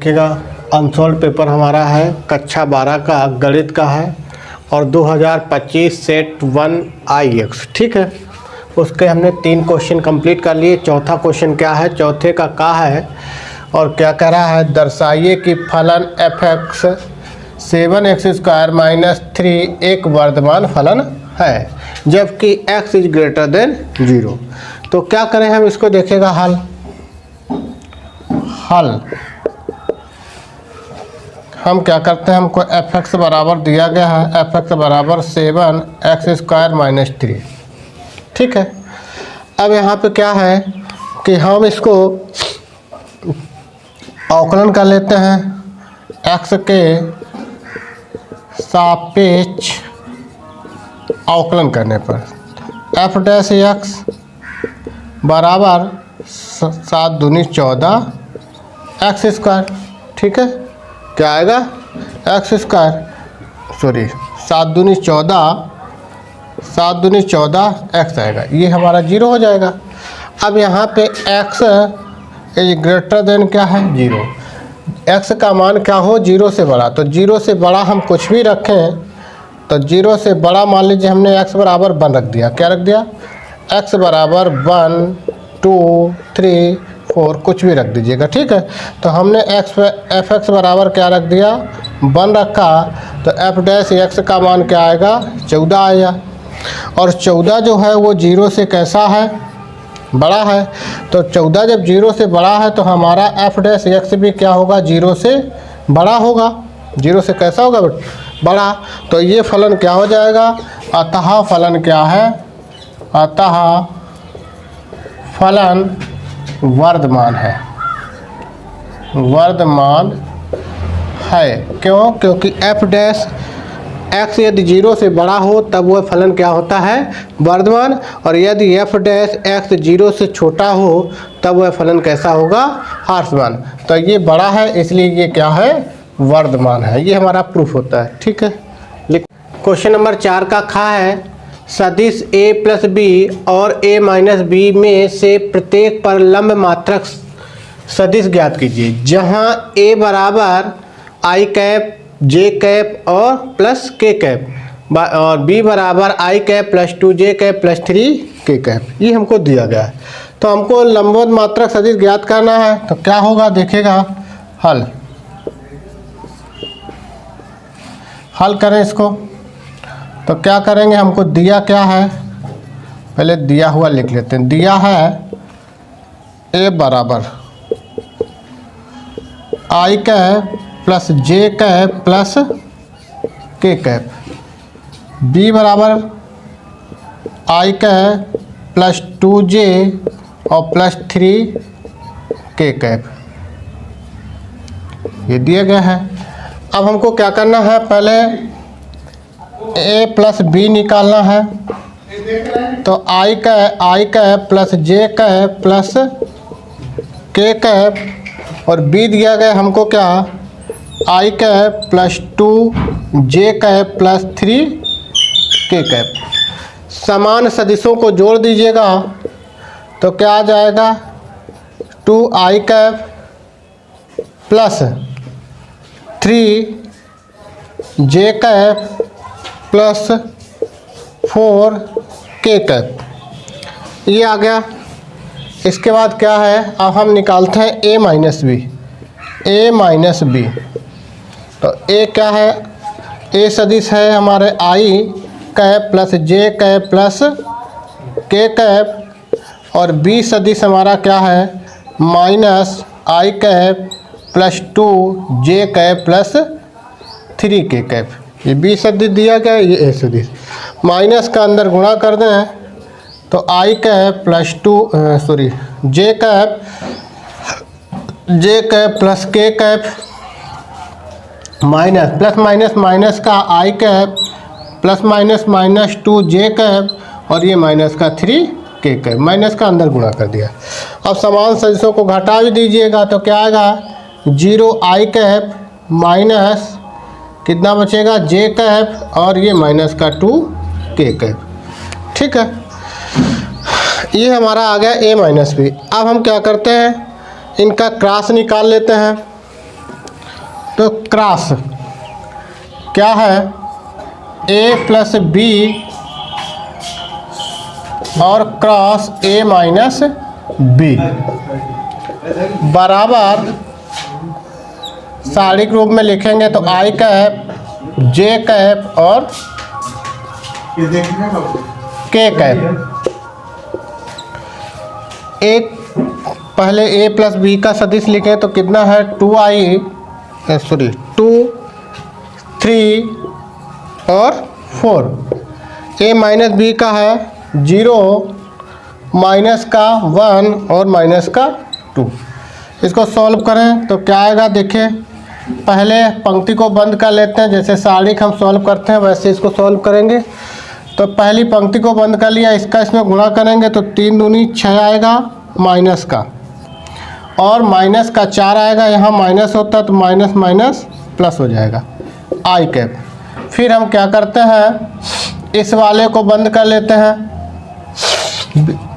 देखिएगा unsold paper हमारा है कक्षा 12 का गणित का है और 2025 सेट 1 IX। ठीक है, उसके हमने 3 क्वेश्चन कंप्लीट कर लिए। चौथा क्वेश्चन क्या है, चौथे का है और क्या कह रहा है, दर्शाइए कि फलन fx 7x² - 3 एक वर्धमान फलन है जबकि x इज ग्रेटर देन 0। तो क्या करें हम इसको, देखेगा हल हम क्या करते हैं, हमको fx बराबर दिया गया है, fx बराबर 7x² - 3। ठीक है, अब यहाँ पे क्या है कि हम इसको अवकलन कर लेते हैं x के सापेक्ष अवकलन करने पर f' बराबर 7 दूनी 14 x²। ठीक है, क्या आएगा x², सॉरी 7 दूनी 14 x आएगा, ये हमारा 0 हो जाएगा। अब यहाँ पे x इज ग्रेटर देन क्या है 0, x का मान क्या हो 0 से बड़ा, तो 0 से बड़ा हम कुछ भी रखें तो 0 से बड़ा मान लीजिए हमने x बराबर 1 रख दिया। क्या रख दिया, x बराबर 1 2 3 4 कुछ भी रख दीजिएगा। ठीक है, तो हमने fx बराबर क्या रख दिया 1 रखा, तो f' का मान क्या आएगा 14 आएगा। और 14 जो है वो 0 से कैसा है, बड़ा है, तो 14 जब 0 से बड़ा है तो हमारा f' भी क्या होगा 0 से बड़ा होगा। 0 से कैसा होगा बड़ा, तो ये फलन क्या हो जाएगा, अतः फलन क्या है, अतः फलन वर्धमान है, वर्धमान है। क्यों, क्योंकि f' यदि 0 से बड़ा हो तब वह फलन क्या होता है वर्धमान, और यदि f' 0 से छोटा हो तब वह फलन कैसा होगा ह्रासमान। तो ये बड़ा है इसलिए ये क्या है वर्धमान है, ये हमारा प्रूफ होता है। ठीक है, क्वेश्चन नंबर 4 का खा है, सदिश a + b और a - b में से प्रत्येक पर लंब मात्रक सदिश ज्ञात कीजिए जहां a बराबर i कैप j कैप और प्लस k कैप और b बराबर i cap + 2j cap + 3k cap, ये हमको दिया गया है। तो हमको लंबवत मात्रक सदिश ज्ञात करना है, तो क्या होगा देखिएगा, हल करें इसको। तो क्या करेंगे, हमको दिया क्या है, पहले दिया हुआ लिख लेते हैं। दिया है a बराबर i cap + j cap + k cap, b बराबर i कैप + 2j और + 3k कैप, ये दिया गया है। अब हमको क्या करना है, पहले a + b निकालना है, तो i cap + j cap + k cap और b दिया गया हमको क्या i cap + 2j cap + 3k cap. समान सदिशों को जोड़ दीजिएगा तो क्या आ जाएगा 2i cap + 3j cap + 4k cap, ये आ गया। इसके बाद क्या है, अब हम निकालते हैं a - b। तो a क्या है, a सदिश है हमारे i cap + j cap + k cap और b सदिश हमारा क्या है -i cap + 2j cap + 3k cap, ये b सदिश दिया गया, ये a सदिश। माइनस का अंदर गुणा कर दें तो i cap + j cap + k cap minus plus minus का i कैप ± 2j कैप और ये माइनस का 3k कैप, माइनस का अंदर गुणा कर दिया। अब समान सदिशों को घटा भी दीजिएगा तो क्या आएगा 0i कैप माइनस कितना बचेगा j कैप और ये माइनस का 2k कैप। ठीक है, ये हमारा आ गया a - b। अब हम क्या करते हैं, इनका क्रॉस निकाल लेते हैं। तो क्रॉस क्या है, a प्लस बी और क्रॉस a माइनस बी बराबर सारिक रूप में लिखेंगे तो आई कैप जे कैप और के कैप। एक पहले a प्लस बी का सदिश लिखें तो कितना है 2i 2 3 और 4। a माइनस बी का है 0 माइनस का 1 और माइनस का 2। इसको सॉल्व करें तो क्या आएगा, देखिए पहले पंक्ति को बंद कर लेते हैं, जैसे सारिक हम सॉल्व करते हैं वैसे इसको सॉल्व करेंगे। तो पहली पंक्ति को बंद कर लिया, इसका इसमें गुणा करेंगे तो 3 दूनी 6 आएगा माइनस का, और माइनस का 4 आएगा, यहाँ माइनस होता है तो माइनस माइनस प्लस हो जाएगा आई कैप। फिर हम क्या करते हैं, इस वाले को बंद कर लेते हैं,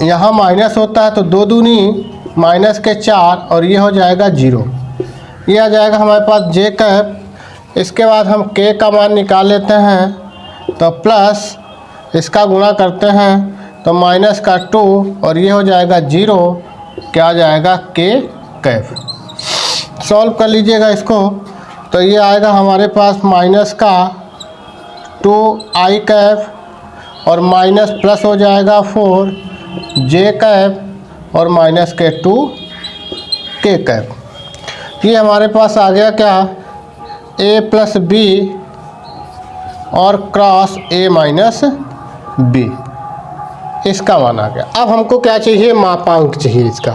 यहाँ माइनस होता है तो 2 दूनी माइनस के 4 और ये हो जाएगा 0। ये आ जाएगा हमारे पास जे कैप। इसके बाद हम के का मान निकाल लेते हैं तो प्लस इसका गुणा करते हैं तो माइनस का 2 और ये हो जाएगा 0, क्या आ जाएगा के कैप। सॉल्व कर लीजिएगा इसको तो ये आएगा हमारे पास माइनस का 2 आई कैप और माइनस प्लस हो जाएगा 4 जे कैप और माइनस के 2 के कैप। ये हमारे पास आ गया क्या, a प्लस बी और क्रॉस a माइनस बी, इसका मान आ गया। अब हमको क्या चाहिए, मापांक चाहिए इसका,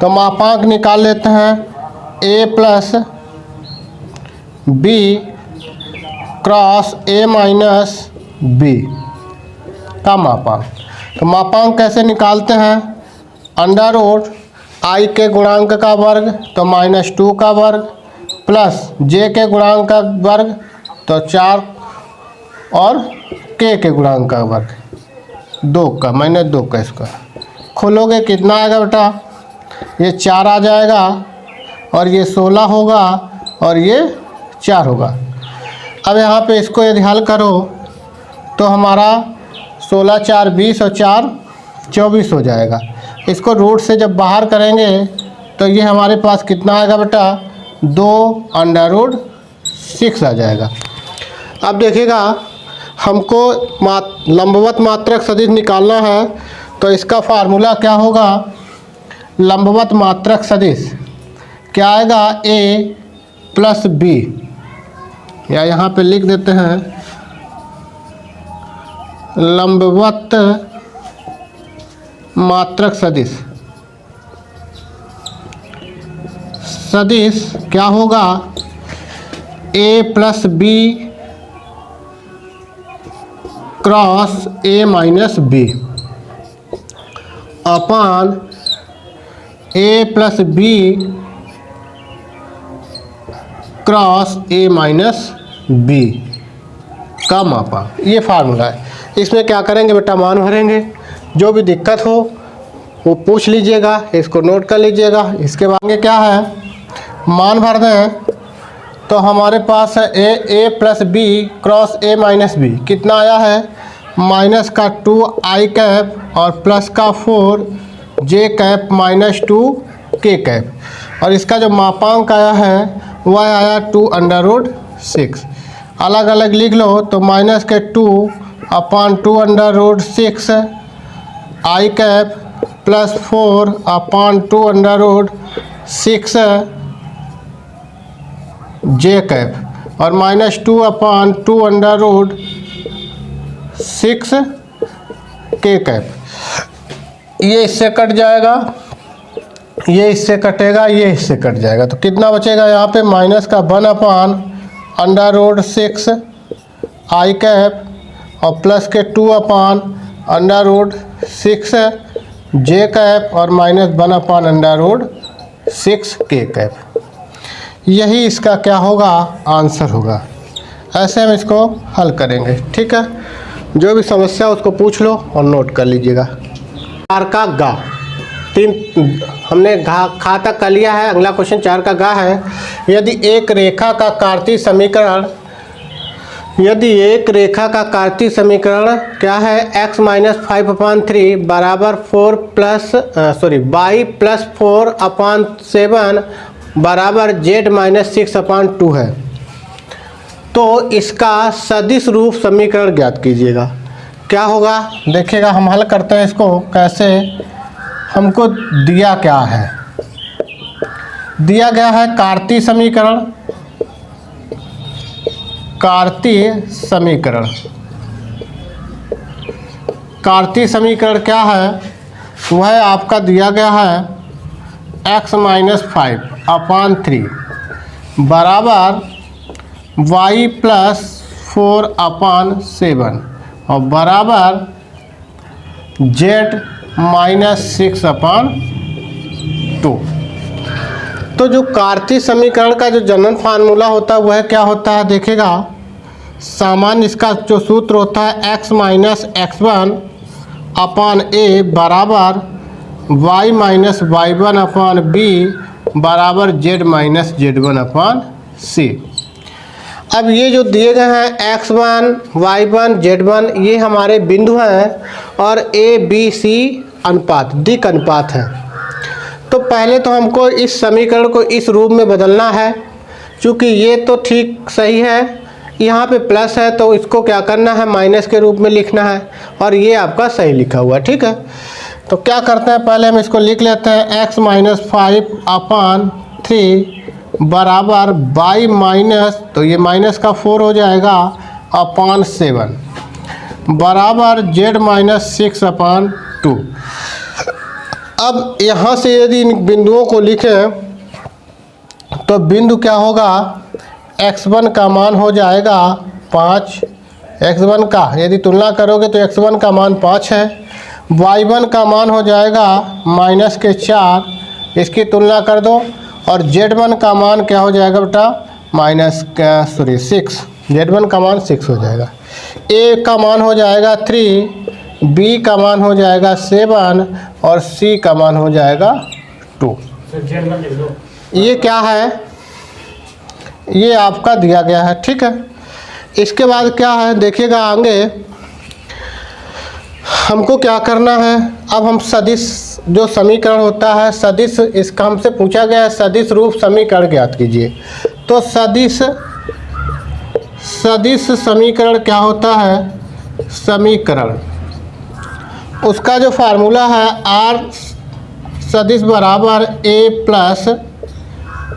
तो मापांक निकाल लेते हैं a plus B cross a minus B का मापांक। तो मापांक कैसे निकालते हैं, अंडर रूट आई के गुणांक का वर्ग तो -2 का वर्ग प्लस जे के गुणांक का वर्ग तो 4 और के गुणांक का वर्ग 2 का -2 का। इसका खोलोगे कितना आएगा बेटा, ये 4 आ जाएगा और ये 16 होगा और ये 4 होगा। अब यहाँ पे इसको यदि हल करो तो हमारा 16 4 20 और 4 24 हो जाएगा। इसको रूट से जब बाहर करेंगे तो ये हमारे पास कितना आएगा बेटा, 2 अंडर रूट 6 आ जाएगा। अब देखिएगा हमको लंबवत मात्रक सदिश निकालना है तो इसका फार्मूला क्या होगा, लंबवत मात्रक सदिश क्या आएगा, a प्लस बी, या यहाँ पे लिख देते हैं लंबवत मात्रक सदिश। सदिश क्या होगा, a plus B cross a minus B upon a plus B cross a minus B का मापांक। ये फार्मूला है। इसमें क्या करेंगे बेटा, मान भरेंगे, जो भी दिक्कत हो वो पूछ लीजिएगा, इसको नोट कर लीजिएगा। इसके बाद आगे क्या है, मान भर दें तो हमारे पास है a plus B cross a minus B, कितना आया है, माइनस का 2 आई कैप और प्लस का 4 जे कैप -2 के कैप, और इसका जो मापांक आया है वह आया 2 अंडर रूट 6। अलग अलग लिख लो तो माइनस के 2 अपान 2 अंडर रूट 6 आई कैप प्लस 4 अपान 2 अंडर रूट 6 जे कैप और -2 अपान 2 अंडर रूट 6 के कैप। ये इससे कट जाएगा, ये इससे कटेगा, ये इससे कट जाएगा, तो कितना बचेगा यहाँ पे, माइनस का 1 अपान अंडर रूट 6 आई कैप और प्लस के 2 अपान अंडर रूट 6 जे कैप और -1 अपान अंडर रूट 6 के कैप। यही इसका क्या होगा, आंसर होगा। ऐसे हम इसको हल करेंगे, ठीक है। जो भी समस्या उसको पूछ लो और नोट कर लीजिएगा। कार का गा, हमने खा तक का लिया है, अगला क्वेश्चन 4 का गा है। यदि एक रेखा का कार्तीय समीकरण क्या है, x माइनस 5/3 बराबर y प्लस 4/7 बराबर z माइनस 6/2 है, तो इसका सदिश रूप समीकरण ज्ञात कीजिएगा। क्या होगा देखिएगा, हम हल करते हैं इसको कैसे। हमको दिया क्या है, दिया गया है कार्तीय समीकरण क्या है, वह आपका दिया गया है x माइनस 5/3 बराबर y प्लस 4/7 और बराबर z माइनस 6/2। तो जो कार्तीय समीकरण का जो जनरल फार्मूला होता है वह क्या होता है देखिएगा, सामान्य इसका जो सूत्र होता है x माइनस x1/a बराबर y माइनस y1/b बराबर z माइनस z1/c। अब ये जो दिए गए हैं x1, y1, z1 ये हमारे बिंदु हैं और a, b, c अनुपात दिक् अनुपात है। तो पहले तो हमको इस समीकरण को इस रूप में बदलना है, क्योंकि ये तो ठीक सही है, यहाँ पे प्लस है तो इसको क्या करना है माइनस के रूप में लिखना है, और ये आपका सही लिखा हुआ है, ठीक है। तो क्या करते हैं, पहले हम इसको लिख लेते हैं x माइनस 5/3 बराबर y माइनस, तो ये माइनस का 4 हो जाएगा /7 बराबर z माइनस 6/2। अब यहाँ से यदि इन बिंदुओं को लिखें तो बिंदु क्या होगा, x1 का मान हो जाएगा 5, x1 का यदि तुलना करोगे तो x1 का मान 5 है, y1 का मान हो जाएगा माइनस के 4, इसकी तुलना कर दो, और z1 का मान क्या हो जाएगा बेटा, 6, z1 का मान 6 हो जाएगा। a का मान हो जाएगा 3, b का मान हो जाएगा 7 और c का मान हो जाएगा 2। ये क्या है, ये आपका दिया गया है, ठीक है। इसके बाद क्या है देखिएगा, आगे हमको क्या करना है, अब हम सदिश जो समीकरण होता है सदिश, इसका हमसे पूछा गया है सदिश रूप समीकरण ज्ञात कीजिए। तो सदिश समीकरण क्या होता है, समीकरण उसका जो फार्मूला है r सदिश बराबर a प्लस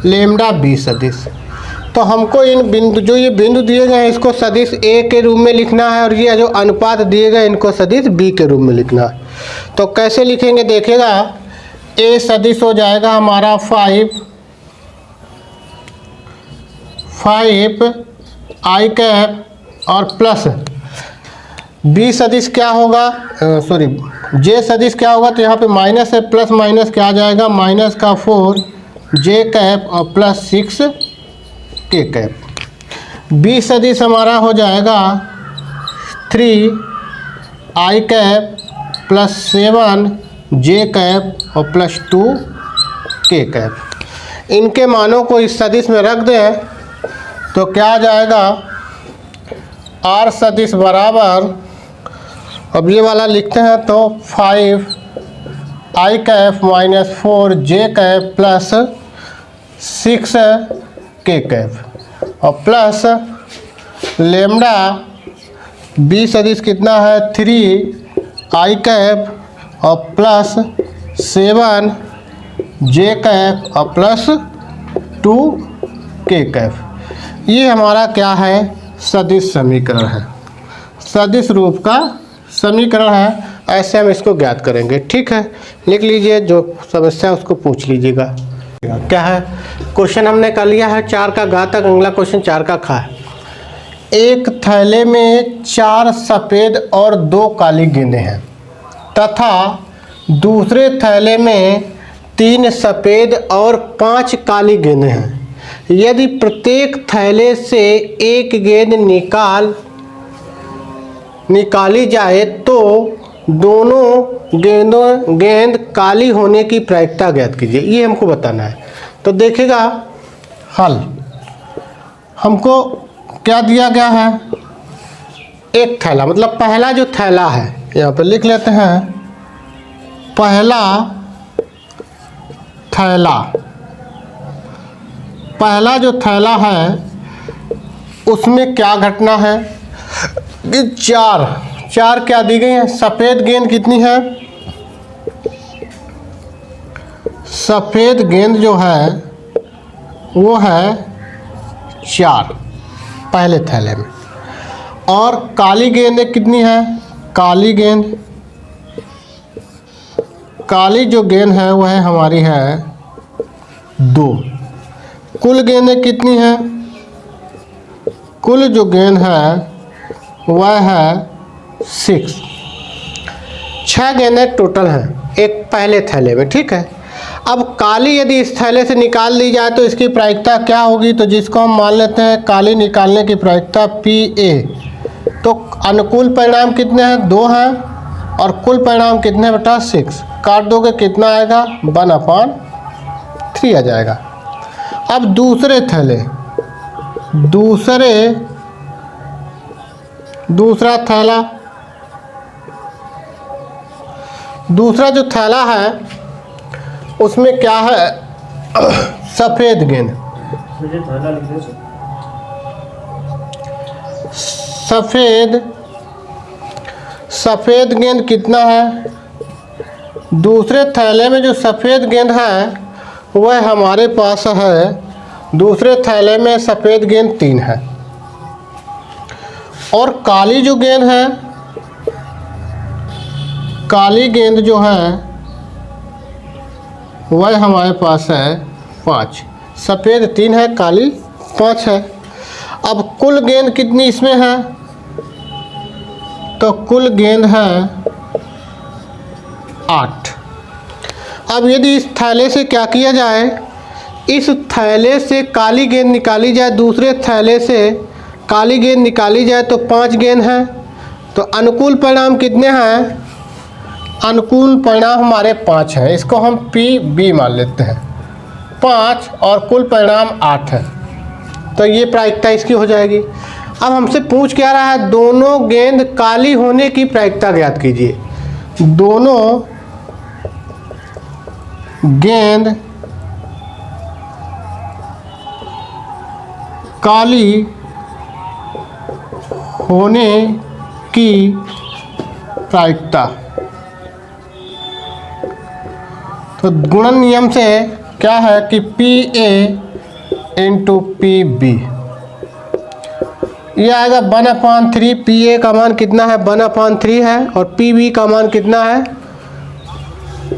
लेमडा b सदिश। तो हमको इन बिंदु, जो ये बिंदु दिए गए हैं इसको सदिश a के रूप में लिखना है, और ये जो अनुपात दिए गए इनको सदिश b के रूप में लिखना है। तो कैसे लिखेंगे देखिएगा, a सदिश हो जाएगा हमारा 5 i कैप और प्लस b सदिश क्या होगा, j सदिश क्या होगा, तो यहाँ पे माइनस है, प्लस माइनस क्या आ जाएगा, माइनस का 4 j कैप और प्लस 6 k कैप। b सदिश हमारा हो जाएगा 3 i cap plus 7 j cap और प्लस 2 k कैप। इनके मानों को इस सदिश में रख दें तो क्या आ जाएगा, r सदिश बराबर, अब ये वाला लिखते हैं तो 5 i cap minus 4 j cap plus 6 k cap और प्लस लेमडा b सदिश कितना है 3 i कैप और प्लस 7 j कैप और प्लस 2 k कैप। ये हमारा क्या है, सदिश समीकरण है, सदिश रूप का समीकरण है। ऐसे हम इसको ज्ञात करेंगे, ठीक है। लिख लीजिए, जो समस्या उसको पूछ लीजिएगा। क्या है क्वेश्चन हमने कर लिया है 4 का गा तक, अगला क्वेश्चन 4 का खा है। एक थैले में 4 सफ़ेद और 2 काली गेंदें हैं तथा दूसरे थैले में 3 सफ़ेद और 5 काली गेंदें हैं। यदि प्रत्येक थैले से एक गेंद निकाली जाए तो दोनों गेंद काली होने की प्रायिकता ज्ञात कीजिए, ये हमको बताना है। तो देखिएगा हल, हमको क्या दिया गया है, एक थैला, मतलब पहला जो थैला है, यहाँ पे लिख लेते हैं पहला थैला। पहला जो थैला है उसमें क्या घटना है कि चार क्या दी गई है, सफ़ेद गेंद कितनी है, सफ़ेद गेंद जो है वो है 4 पहले थैले में, और काली गेंद कितनी है, काली जो गेंद है वह हमारी है 2। कुल गेंदें कितनी है, कुल जो गेंद है वह है 6 गेंदें टोटल हैं एक पहले थैले में, ठीक है। अब काली यदि इस थैले से निकाल दी जाए तो इसकी प्रायिकता क्या होगी, तो जिसको हम मान लेते हैं काली निकालने की प्रायिकता PA। तो अनुकूल परिणाम कितने हैं, 2 हैं, और कुल परिणाम कितने बेटा 6। काट दोगे कितना आएगा, 1/3 आ जाएगा। अब दूसरे थैले, दूसरा थैला, दूसरा जो थैला है उसमें क्या है, सफ़ेद गेंद, सफ़ेद गेंद कितना है, दूसरे थैले में जो सफ़ेद गेंद है वह हमारे पास है, दूसरे थैले में सफ़ेद गेंद 3 है, और काली जो गेंद है, काली गेंद जो है वह हमारे पास है 5। सफ़ेद 3 है, काली 5 है। अब कुल गेंद कितनी इसमें है, तो कुल गेंद है 8। अब यदि इस थैले से क्या किया जाए, इस थैले से काली गेंद निकाली जाए, दूसरे थैले से काली गेंद निकाली जाए तो 5 गेंद हैं। तो अनुकूल परिणाम कितने हैं, अनुकूल परिणाम हमारे 5 हैं, इसको हम PB मान लेते हैं 5, और कुल परिणाम 8 है। तो ये प्रायिकता इसकी हो जाएगी। अब हमसे पूछ क्या रहा है, दोनों गेंद काली होने की प्रायिकता ज्ञात कीजिए। दोनों गेंद काली होने की प्रायिकता, तो गुणन नियम से क्या है कि PA × PB, ये आएगा 1/3। PA का मान कितना है, 1/3 है, और PB का मान कितना है,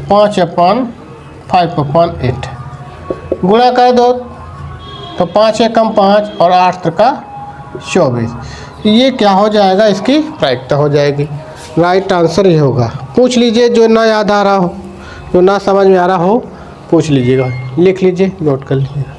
5/8। गुणा कर दो तो 5 × 5 और 8 × 24, ये क्या हो जाएगा, इसकी प्रायिकता हो जाएगी। राइट आंसर ये होगा। पूछ लीजिए, जो ना याद आ रहा हो, जो ना समझ में आ रहा हो पूछ लीजिएगा, लिख लीजिए, नोट कर लीजिएगा।